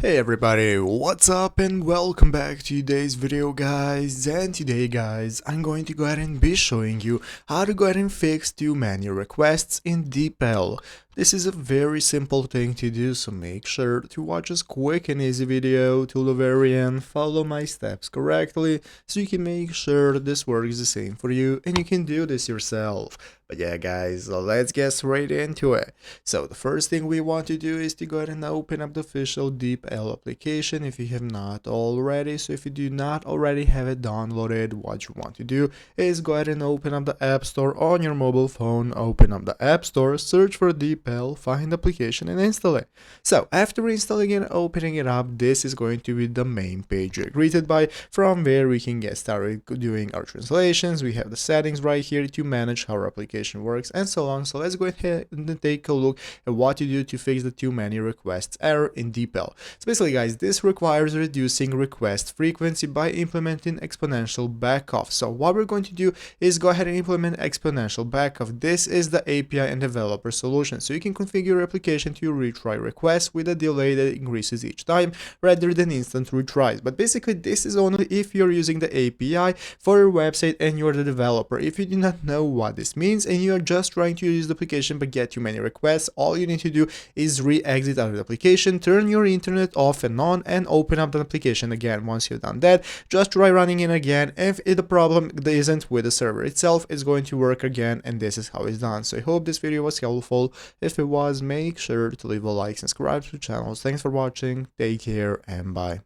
Hey everybody, what's up and welcome back to today's video guys. And today guys, I'm going to go ahead and be showing you how to go ahead and fix two menu requests in DeepL. This is a very simple thing to do, so make sure to watch this quick and easy video till the very end, follow my steps correctly, so you can make sure that this works the same for you and you can do this yourself. But yeah guys, let's get straight into it. So the first thing we want to do is to go ahead and open up the official DeepL application if you have not already. So if you do not already have it downloaded, what you want to do is go ahead and open up the App Store on your mobile phone, open up the App Store, search for DeepL, find the application and install it. So after installing and opening it up, this is going to be the main page you're greeted by, from where we can get started doing our translations. We have the settings right here to manage how our application works and so on. So let's go ahead and take a look at what to do to fix the two menu requests error in DeepL. So basically guys, this requires reducing request frequency by implementing exponential backoff. So what we're going to do is go ahead and implement exponential backoff. This is the API and developer solution. So you can configure your application to retry requests with a delay that increases each time rather than instant retries. But basically this is only if you're using the API for your website and you're the developer. If you do not know what this means and you are just trying to use the application but get too many requests, all you need to do is re-exit out of the application, turn your internet off and on, and open up the application again. Once you've done that, just try running it again. If the problem isn't with the server itself, it's going to work again, and this is how it's done. So I hope this video was helpful. If it was, make sure to leave a like and subscribe to the channel. Thanks for watching, take care and bye.